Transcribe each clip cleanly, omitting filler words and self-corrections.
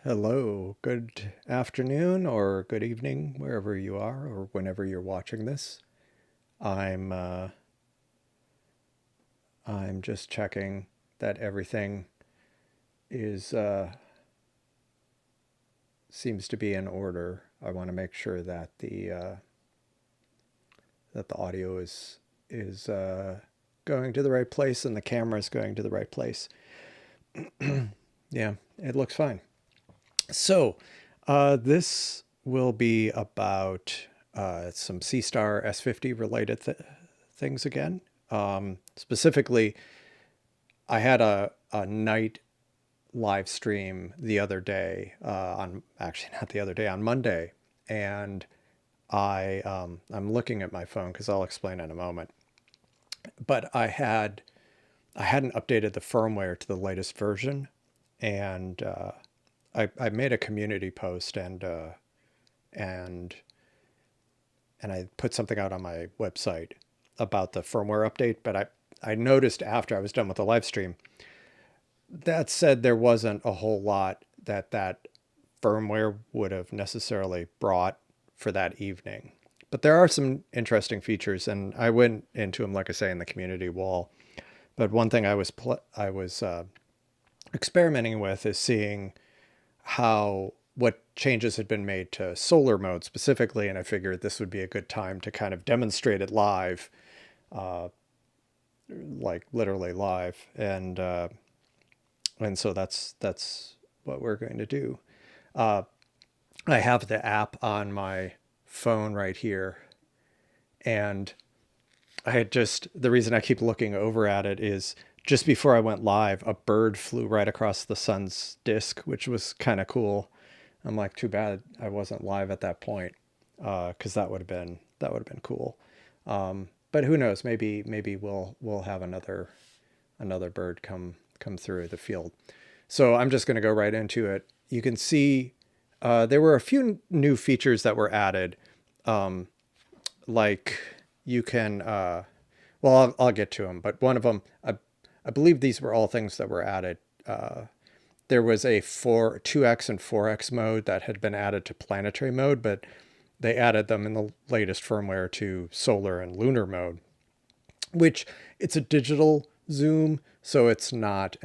Hello, good afternoon or good evening, wherever you are or whenever you're watching this. I'm uh, I'm just checking that everything is seems to be in order. I want to make sure that the audio is going to the right place and the camera is going to the right place. Yeah, it looks fine. So, this will be about some Seestar S50 related things again. Specifically, I had a night live stream the other day, actually not the other day, on Monday, and I'm looking at my phone because I'll explain in a moment. But I hadn't updated the firmware to the latest version, and I made a community post and and I put something out on my website about the firmware update. But I noticed after I was done with the live stream, that said, there wasn't a whole lot that firmware would have necessarily brought for that evening. But there are some interesting features, and I went into them, like I say, in the community wall. But one thing I was experimenting with is seeing how what changes had been made to solar mode specifically, and I figured this would be a good time to kind of demonstrate it live, uh, like literally live, and so that's what we're going to do. Uh, I have the app on my phone right here, and I had just the reason I keep looking over at it is just before I went live, a bird flew right across the sun's disk, which was kind of cool. I'm like, too bad I wasn't live at that point, because that would have been cool. But who knows? Maybe we'll have another bird come through the field. So I'm just going to go right into it. You can see there were a few new features that were added, um, like you can. Well, I'll get to them, but one of them, I believe these were all things that were added. There was a 2x and 4x mode that had been added to planetary mode, but they added them in the latest firmware to solar and lunar mode, which it's a digital zoom, so it's not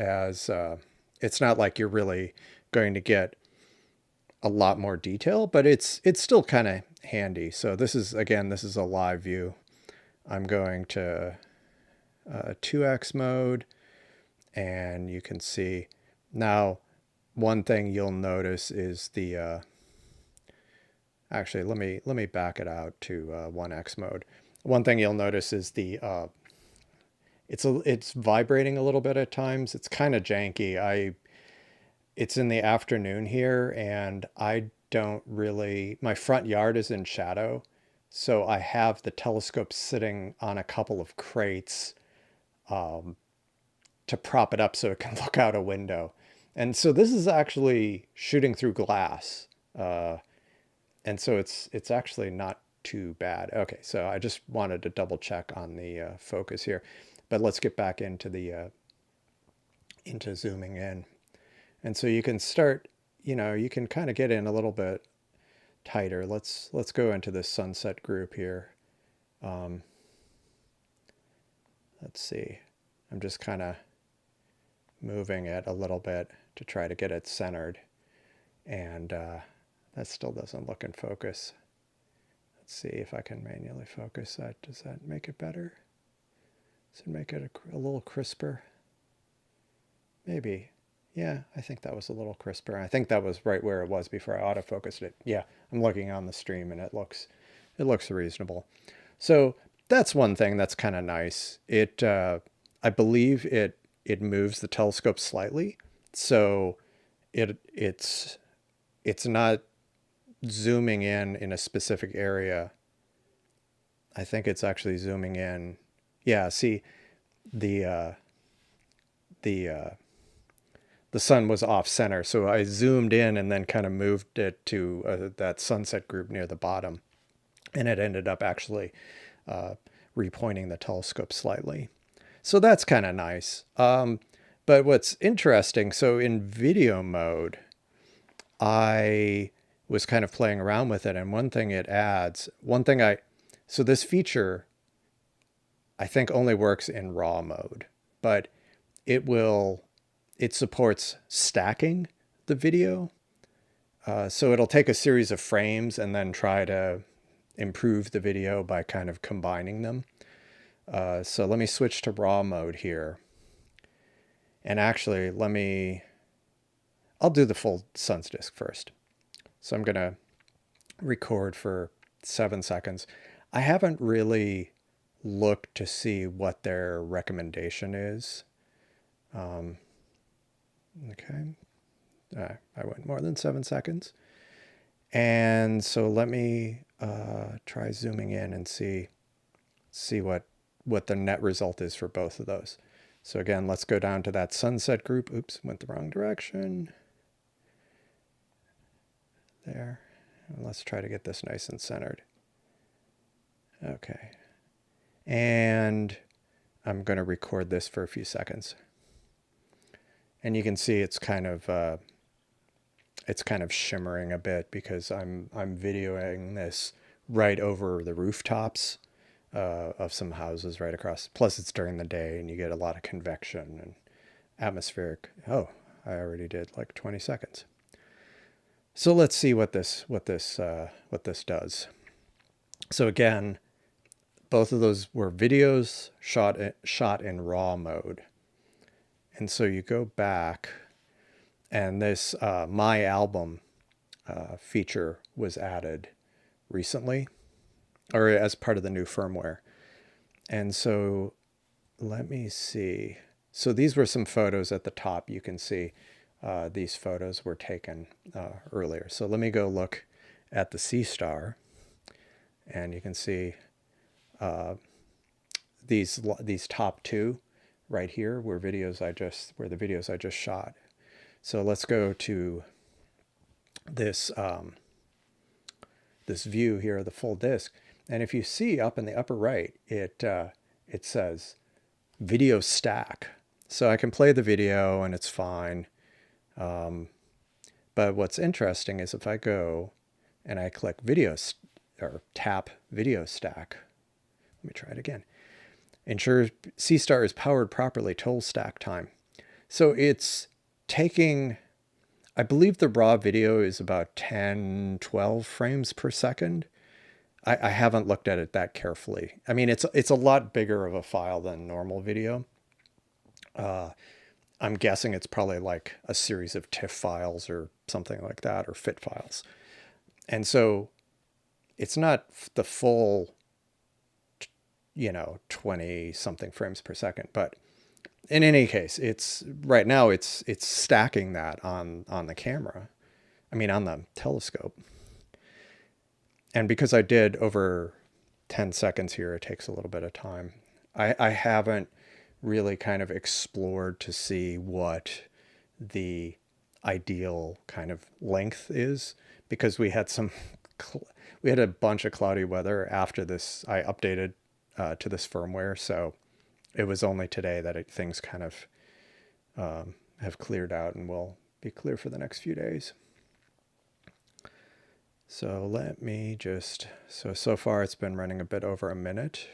like you're really going to get a lot more detail, but it's still kind of handy. So this is a live view. I'm going to 2x mode, and you can see now. One thing you'll notice is the actually let me back it out to 1x mode. One thing you'll notice is the it's vibrating a little bit at times. It's kind of janky. It's in the afternoon here, and I don't really, my front yard is in shadow, so I have the telescope sitting on a couple of crates, um, to prop it up so it can look out a window. And so this is actually shooting through glass. And so it's actually not too bad. Okay, so I just wanted to double check on the focus here, but let's get back into the into zooming in. And so you can start, you can kind of get in a little bit tighter. Let's go into this sunset group here. Um, let's see. I'm just kind of moving it a little bit to try to get it centered, and that still doesn't look in focus. Let's see if I can manually focus that. Does that make it better? Does it make it a little crisper? Maybe. Yeah, I think that was a little crisper. I think that was right where it was before I autofocused it. Yeah, I'm looking on the stream and it looks reasonable. So that's one thing that's kind of nice. I believe it moves the telescope slightly, so it's not zooming in a specific area. I think it's actually zooming in. Yeah, see, the uh, the uh, the sun was off center, so I zoomed in and then kind of moved it to that sunset group near the bottom, and it ended up actually uh, repointing the telescope slightly. So that's kind of nice. But what's interesting, so in video mode, I was kind of playing around with it, and one thing it adds, so this feature I think only works in raw mode, but it supports stacking the video. So it'll take a series of frames and then try to improve the video by kind of combining them. So let me switch to raw mode here. And actually, I'll do the full Suns disk first. So I'm going to record for 7 seconds. I haven't really looked to see what their recommendation is. Okay. I went more than 7 seconds. And so let me try zooming in and see what the net result is for both of those. So again, let's go down to that sunset group. Oops, went the wrong direction. There. And let's try to get this nice and centered. Okay. And I'm going to record this for a few seconds. And you can see it's kind of shimmering a bit because I'm videoing this right over the rooftops of some houses right across. Plus it's during the day and you get a lot of convection and atmospheric. Oh, I already did like 20 seconds. So let's see what this does. So again, both of those were videos shot in raw mode. And so you go back, and this My Album feature was added recently, or as part of the new firmware. And so let me see. So these were some photos at the top. You can see these photos were taken earlier. So let me go look at the Seestar, and you can see these top two right here were the videos I just shot. So let's go to this this view here of the full disk, and if you see up in the upper right, it says video stack. So I can play the video and it's fine. But what's interesting is if I go and I click or tap video stack, let me try it again. Ensure Seestar is powered properly, total stack time. So it's taking, I believe the raw video is about 10, 12 frames per second. I haven't looked at it that carefully. I mean, it's a lot bigger of a file than normal video. I'm guessing it's probably like a series of TIFF files or something like that, or FIT files. And so it's not the full 20 something frames per second, but in any case, right now it's stacking that on the camera. I mean, on the telescope. And because I did over 10 seconds here, it takes a little bit of time. I haven't really kind of explored to see what the ideal kind of length is, because we had a bunch of cloudy weather after this. I updated to this firmware, so it was only today that things kind of have cleared out and will be clear for the next few days. So let me just, so far it's been running a bit over a minute.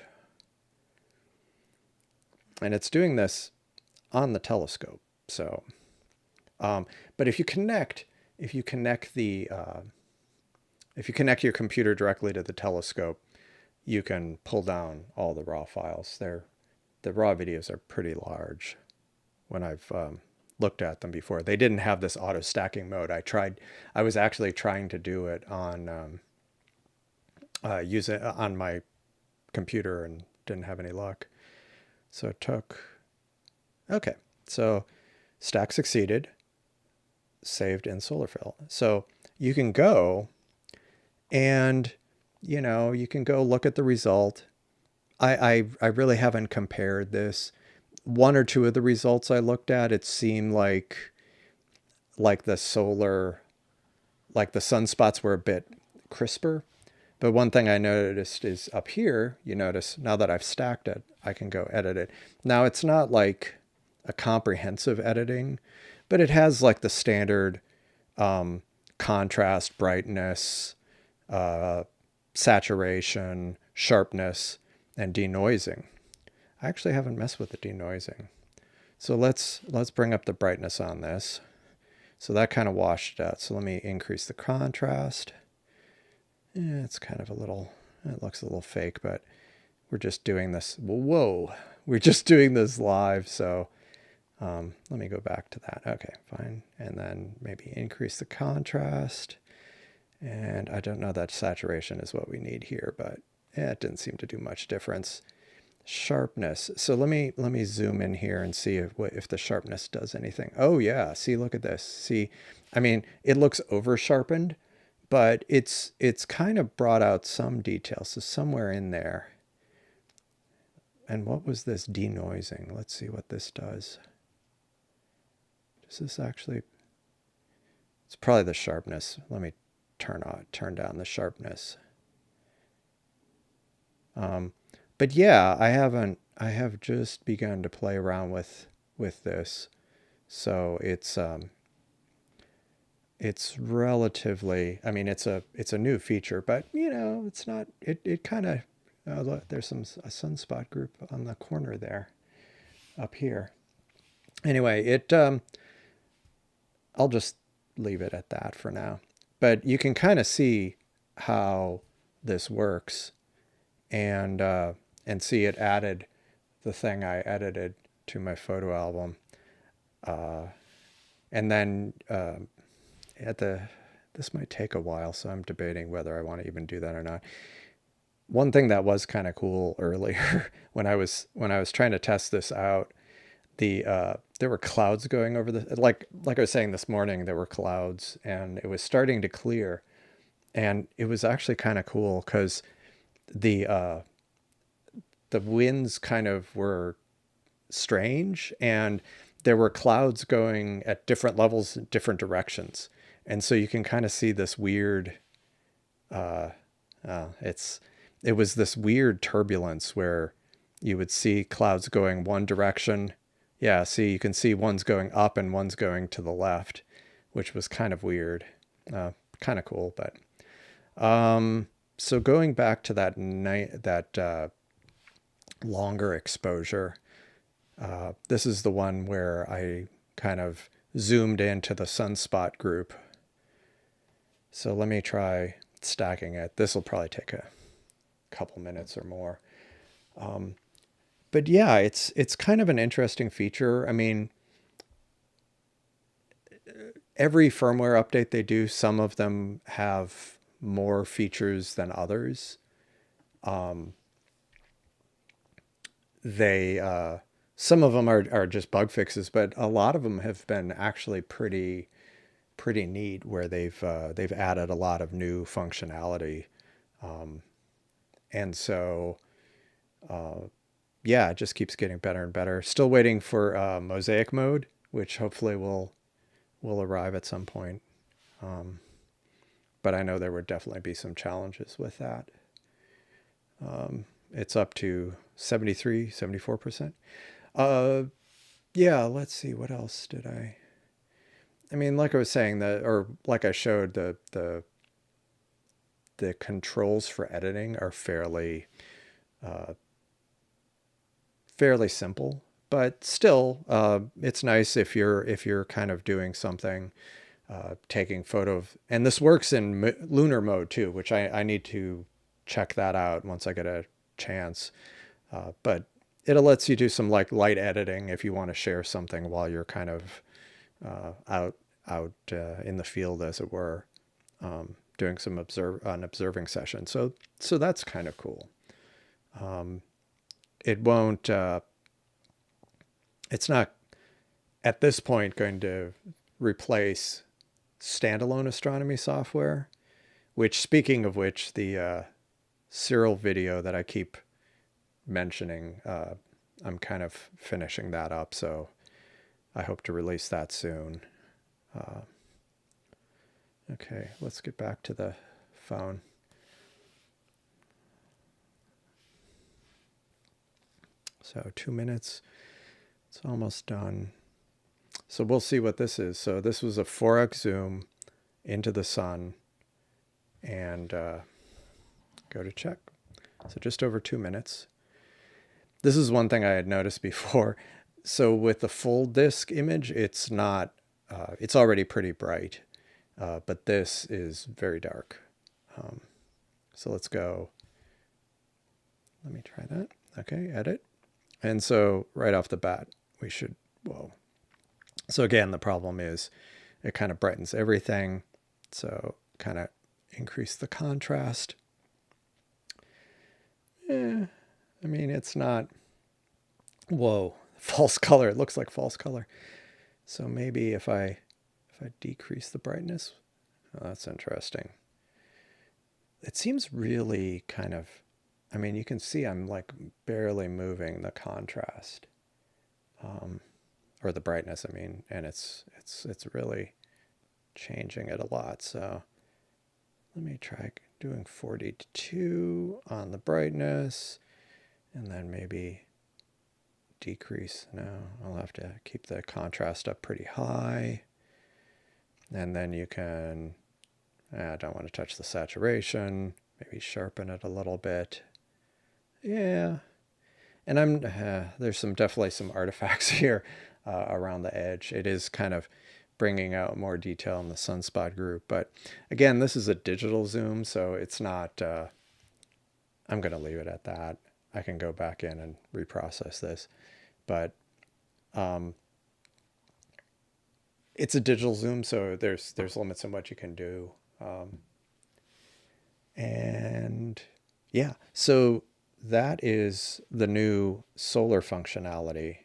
And it's doing this on the telescope. So, but if you connect your computer directly to the telescope, you can pull down all the raw files. The raw videos are pretty large. When I've looked at them before, they didn't have this auto stacking mode. I was actually trying to do it on use it on my computer and didn't have any luck. So it took, okay, so stack succeeded, saved in SolarFill. So you can go and, you can go look at the result. I really haven't compared this. One or two of the results I looked at, it seemed like the sunspots were a bit crisper. But one thing I noticed is up here, you notice now that I've stacked it, I can go edit it. Now it's not like a comprehensive editing, but it has like the standard color contrast, brightness, saturation, sharpness, and denoising. I actually haven't messed with the denoising. So let's bring up the brightness on this. So that kind of washed it out. So let me increase the contrast. It's kind of a little, it looks a little fake, but we're just doing this. Whoa, we're just doing this live. So let me go back to that. Okay, fine. And then maybe increase the contrast. And I don't know that saturation is what we need here, but it didn't seem to do much difference. Sharpness. So let me zoom in here and see if the sharpness does anything. Oh yeah, see, look at this. See, I mean, it looks over sharpened, but it's kind of brought out some details. So somewhere in there. And what was this denoising? Let's see what this does. Does this actually? It's probably the sharpness. Let me turn down the sharpness. But yeah, I have just begun to play around with this. So it's relatively, I mean, it's a new feature, but you know, it's not, it kind of, look, there's a sunspot group on the corner there up here. Anyway, I'll just leave it at that for now, but you can kind of see how this works, and see it added the thing I edited to my photo album. And then this might take a while, so I'm debating whether I want to even do that or not. One thing that was kind of cool earlier when I was trying to test this out, there were clouds going over the, like I was saying this morning, there were clouds and it was starting to clear, and it was actually kind of cool because the winds kind of were strange, and there were clouds going at different levels in different directions. And so you can kind of see this weird, it was this weird turbulence where you would see clouds going one direction. Yeah, see, you can see one's going up and one's going to the left, which was kind of weird, kind of cool. But so going back to that longer exposure, this is the one where I kind of zoomed into the sunspot group. So let me try stacking it. This will probably take a couple minutes or more. But yeah, it's kind of an interesting feature. I mean, every firmware update they do, some of them have more features than others. Some of them are just bug fixes, but a lot of them have been actually pretty neat, where they've added a lot of new functionality. And so, yeah, it just keeps getting better and better. Still waiting for mosaic mode, which hopefully will arrive at some point. But I know there would definitely be some challenges with that. It's up to 73, 74%. Yeah, let's see, what else did I mean, like I was saying, or like I showed, the controls for editing are fairly simple, but still, it's nice if you're kind of doing something, taking photo of, and this works in lunar mode too, which I need to check that out once I get a chance. But it lets you do some like light editing if you want to share something while you're kind of out in the field, as it were, doing some observing session. So that's kind of cool. It won't. It's not at this point going to replace standalone astronomy software. Which, speaking of which, the Cyril video that I keep mentioning, I'm kind of finishing that up, so I hope to release that soon. Okay, let's get back to the phone. So 2 minutes, it's almost done. So we'll see what this is. So this was a 4x zoom, into the sun, and go to check. So just over 2 minutes. This is one thing I had noticed before. So with the full disk image, it's not, it's already pretty bright, but this is very dark. So let's go, let me try that. Okay, edit. And so right off the bat, we should, whoa. So again, the problem is it kind of brightens everything. So kind of increase the contrast. I mean, it's not, whoa, false color. It looks like false color. So maybe if I decrease the brightness, oh, that's interesting. It seems really kind of, I mean, you can see I'm like barely moving the contrast, or the brightness, I mean, and it's really changing it a lot. So let me try doing 42 on the brightness, and then maybe decrease. No, I'll have to keep the contrast up pretty high. And then you can, I don't want to touch the saturation, maybe sharpen it a little bit. Yeah. And there's definitely some artifacts here around the edge. It is kind of bringing out more detail in the sunspot group. But again, this is a digital zoom, so it's not, I'm going to leave it at that. I can go back in and reprocess this. But it's a digital zoom, so there's limits on what you can do. And yeah, so that is the new solar functionality.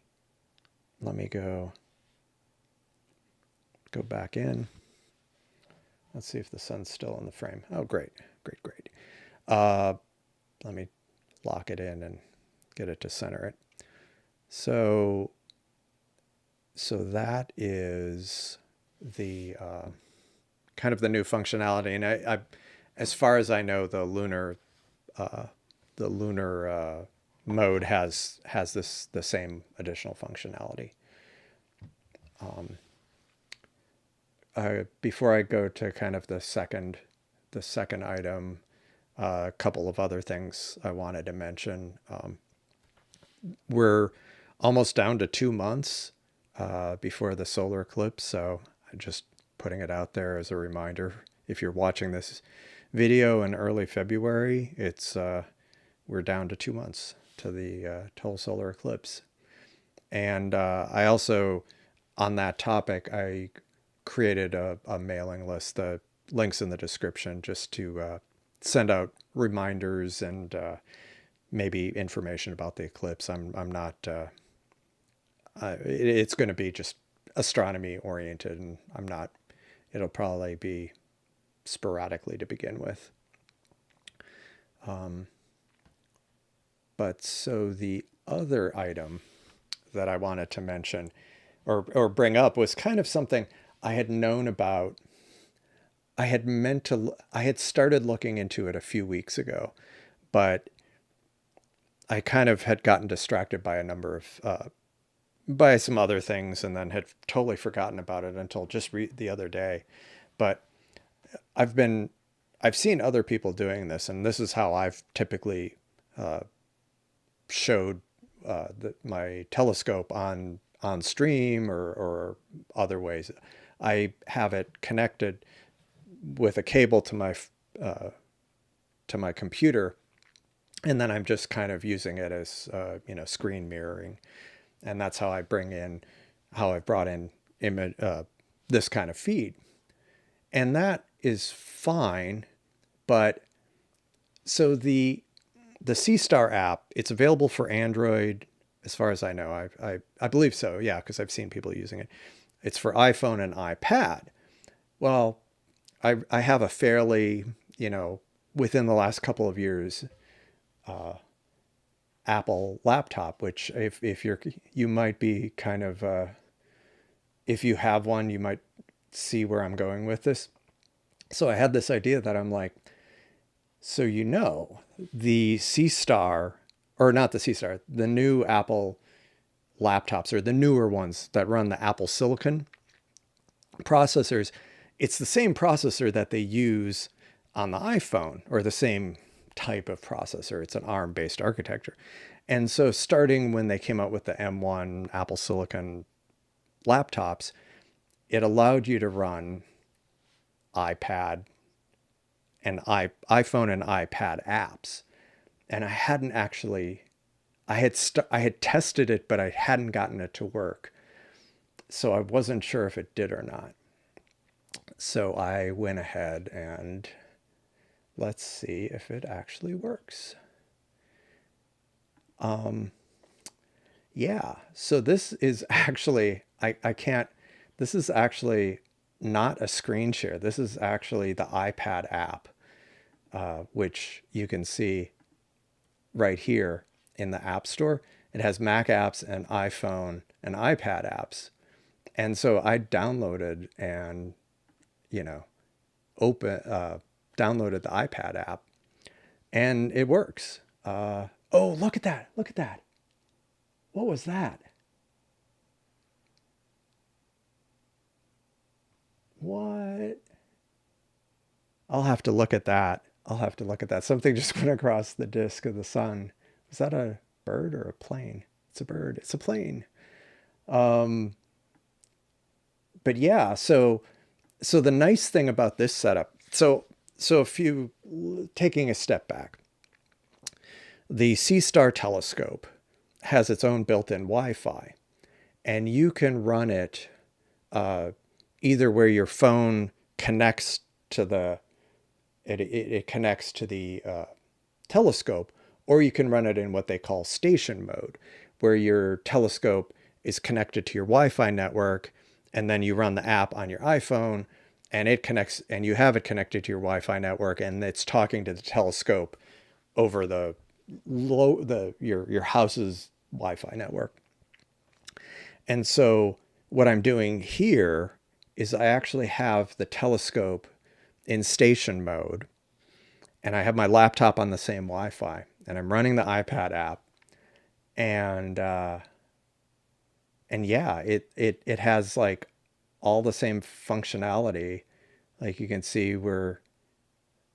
Let me go back in. Let's see if the sun's still in the frame. Oh, great, great, great. Let me lock it in and get it to center it. So that is the kind of the new functionality. And I as far as I know, the lunar mode has the same additional functionality. Before I go to kind of the second item, a couple of other things I wanted to mention. We're almost down to 2 months before the solar eclipse, so I'm just putting it out there as a reminder. If you're watching this video in early February, it's we're down to 2 months to the total solar eclipse. And I also, on that topic, I created a mailing list. The link's in the description, just to send out reminders and maybe information about the eclipse. I'm not, it's going to be just astronomy oriented, and I'm not, it'll probably be sporadically to begin with. But so the other item that I wanted to mention or bring up was kind of something I had known about. I had started looking into it a few weeks ago, but I kind of had gotten distracted by a number of, by some other things, and then had totally forgotten about it until just the other day. But I've seen other people doing this, and this is how I've typically showed my telescope on stream or other ways. I have it connected with a cable to my computer, and then I'm just kind of using it as screen mirroring, and that's how I brought in image this kind of feed, and that is fine. But so the Seestar app, it's available for Android as far as I know. I believe so, yeah, because I've seen people using it. It's for iPhone and iPad. Well, I have a fairly, within the last couple of years, Apple laptop, which if you might be kind of, if you have one, you might see where I'm going with this. So I had this idea that I'm like, so the Seestar, or not the Seestar, the new Apple laptops, or the newer ones that run the Apple Silicon processors, it's the same processor that they use on the iPhone, or the same type of processor. It's an ARM-based architecture. And so starting when they came out with the M1 Apple Silicon laptops, it allowed you to run iPad and iPhone and iPad apps. And I had tested it, but I hadn't gotten it to work. So I wasn't sure if it did or not. So I went ahead and let's see if it actually works. Yeah, so this is actually, I can't, this is actually not a screen share. This is actually the iPad app, which you can see right here in the App Store. It has Mac apps and iPhone and iPad apps. And so I downloaded and, you know, downloaded the iPad app, and it works. Oh, look at that. Look at that. What was that? What? I'll have to look at that. I'll have to look at that. Something just went across the disk of the sun. Was that a bird or a plane? It's a bird. It's a plane. Um, but yeah, so the nice thing about this setup, so if you taking a step back, the Seestar telescope has its own built-in Wi-Fi, and you can run it either where your phone connects to the it connects to the telescope, or you can run it in what they call station mode, where your telescope is connected to your Wi-Fi network, and then you run the app on your iPhone, and it connects, and you have it connected to your Wi-Fi network, and it's talking to the telescope over your house's Wi-Fi network. And so what I'm doing here is I actually have the telescope in station mode, and I have my laptop on the same Wi-Fi, and I'm running the iPad app, and yeah, it has like all the same functionality. Like you can see where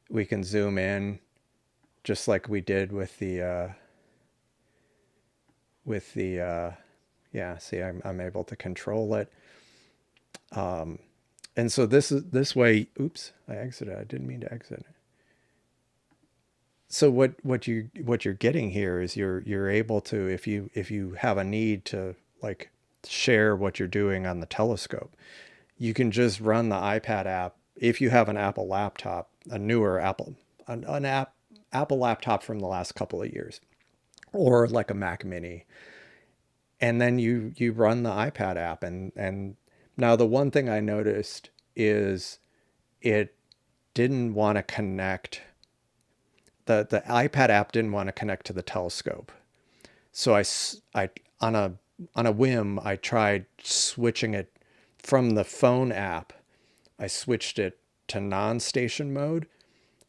we can zoom in, just like we did with the yeah. See, I'm able to control it. And so this way. Oops, I exited. I didn't mean to exit. So what you're getting here is you're able to, if you have a need to like share what you're doing on the telescope, you can just run the iPad app. If you have an Apple laptop, a newer Apple laptop from the last couple of years, or like a Mac Mini, and then you run the iPad app, and now the one thing I noticed is it didn't want to connect, the iPad app didn't want to connect to the telescope. So I on a whim, I tried switching it from the phone app. I switched it to non-station mode.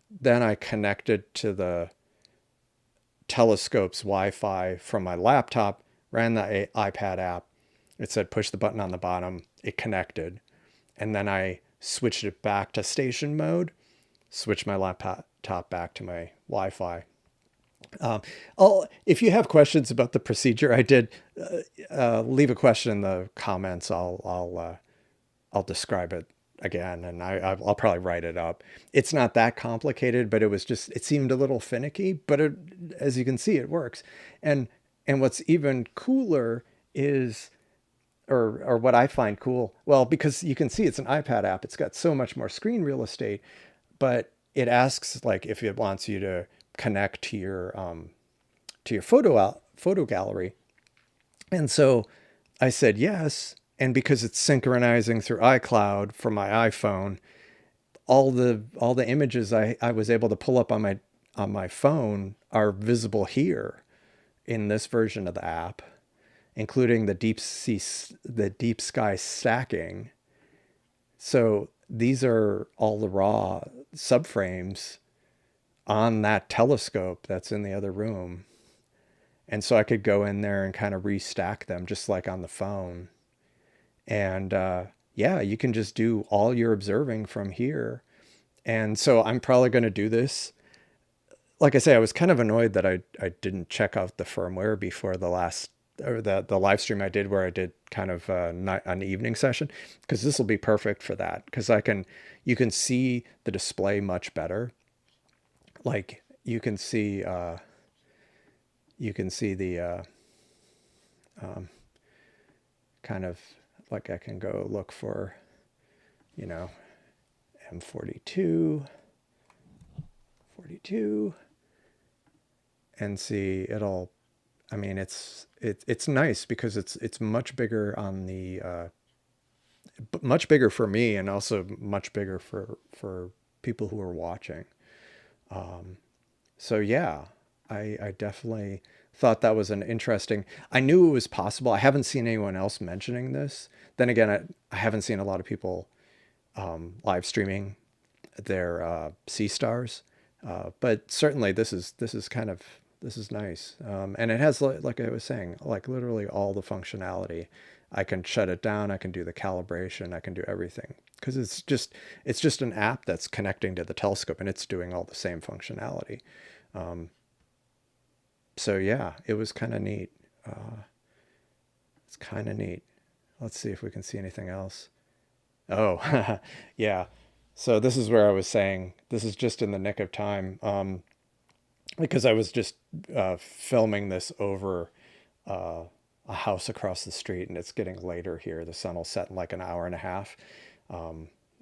Then I connected to the telescope's Wi-Fi from my laptop, ran the iPad app. It said push the button on the bottom. It connected. And then I switched it back to station mode, switched my laptop back to my Wi-Fi. If you have questions about the procedure I did, leave a question in the comments. I'll describe it again, and I'll probably write it up. It's not that complicated, but it seemed a little finicky, but as you can see, it works. And what's even cooler is, or what I find cool, well, because you can see it's an iPad app, it's got so much more screen real estate, but it asks like if it wants you to connect to your photo gallery. And so I said yes, and because it's synchronizing through iCloud from my iPhone, all the images I was able to pull up on my phone are visible here in this version of the app, including the deep sky stacking. So these are all the raw subframes on that telescope that's in the other room. And so I could go in there and kind of restack them just like on the phone. And yeah, you can just do all your observing from here. And so I'm probably going to do this. Like I say, I was kind of annoyed that I didn't check out the firmware before the last, or the live stream I did where I did kind of an evening session, because this will be perfect for that, because you can see the display much better. Like you can see the kind of, like I can go look for, you know, M42, 42, and see it'll, I mean, it's nice because it's much bigger on the much bigger for me, and also much bigger for people who are watching. So yeah, I definitely thought that was an interesting. I knew it was possible. I haven't seen anyone else mentioning this. Then again, I haven't seen a lot of people live streaming their Seestars, but certainly this is kind of, this is nice, and it has, like I was saying, like literally all the functionality. I can shut it down. I can do the calibration. I can do everything, because it's just an app that's connecting to the telescope, and it's doing all the same functionality. So yeah, it was kind of neat. It's kind of neat. Let's see if we can see anything else. Oh, yeah. So this is where I was saying this is just in the nick of time, because I was just filming this over a house across the street, and it's getting later here. The sun will set in like an hour and a half.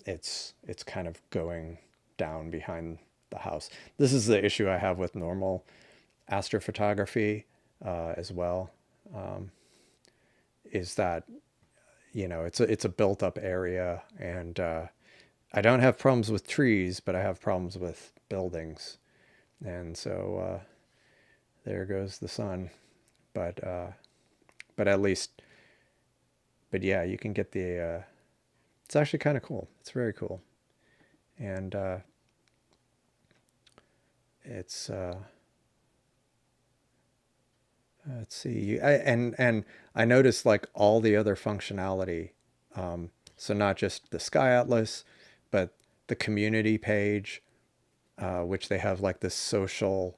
It's kind of going down behind the house. This is the issue I have with normal astrophotography as well, is that, you know, it's a built up area, and I don't have problems with trees, but I have problems with buildings. And so there goes the sun. But at least, but yeah, you can get the. It's actually kind of cool. It's very cool, and it's. Let's see. And I noticed like all the other functionality. So not just the Sky Atlas, but the community page, which they have like this social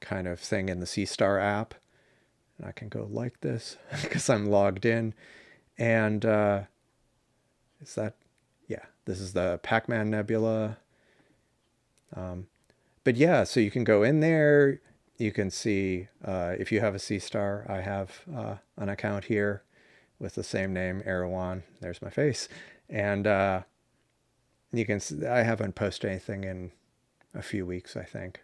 kind of thing in the Seestar app. And I can go like this because I'm logged in. And is that, yeah, this is the Pac-Man Nebula. But yeah, so you can go in there. You can see if you have a Seestar. I have an account here with the same name, Erewhon. There's my face. And you can see, I haven't posted anything in a few weeks, I think.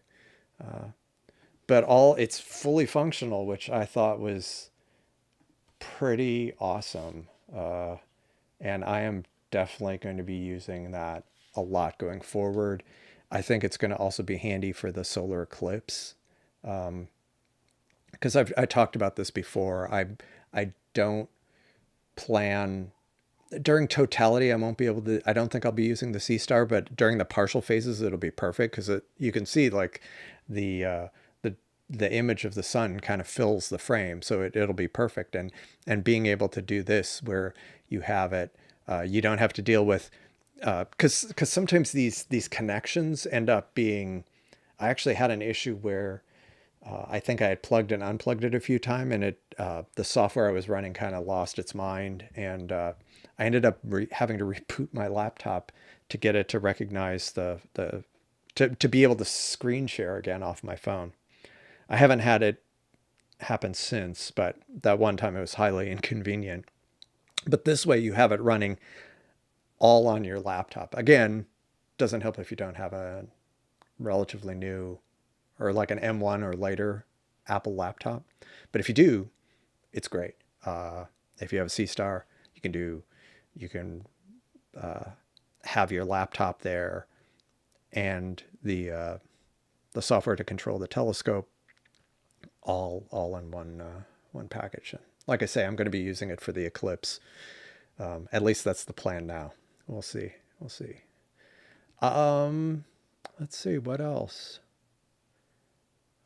But it's fully functional, which I thought was pretty awesome. And I am definitely going to be using that a lot going forward. I think it's going to also be handy for the solar eclipse, because I talked about this before. I don't plan during totality. I won't be able to. I don't think I'll be using the Seestar, but during the partial phases, it'll be perfect, because you can see like the the image of the sun kind of fills the frame, so it'll be perfect. And being able to do this where you have it, you don't have to deal with, because sometimes these connections end up being. I actually had an issue where I think I had plugged and unplugged it a few times, and the software I was running kind of lost its mind, and I ended up having to reboot my laptop to get it to recognize to be able to screen share again off my phone. I haven't had it happen since, but that one time it was highly inconvenient. But this way you have it running all on your laptop. Again, doesn't help if you don't have a relatively new, or like an M1 or later Apple laptop. But if you do, it's great. If you have a Seestar, you can have your laptop there, and the software to control the telescope, all in one package. Like I say, I'm going to be using it for the eclipse. At least that's the plan now. We'll see. We'll see. Let's see what else.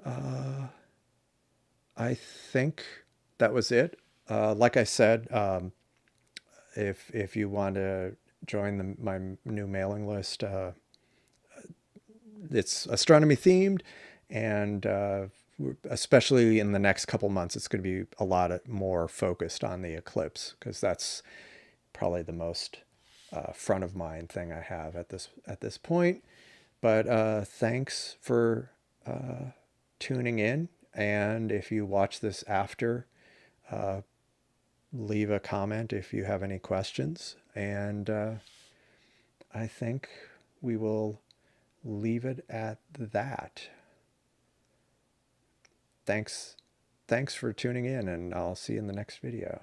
I think that was it. Like I said, if you want to join my new mailing list, it's astronomy themed, and especially in the next couple months, it's going to be a lot more focused on the eclipse, because that's probably the most front of mind thing I have at this point. But thanks for tuning in, and if you watch this after, leave a comment if you have any questions, and I think we will leave it at that. Thanks for tuning in, and I'll see you in the next video.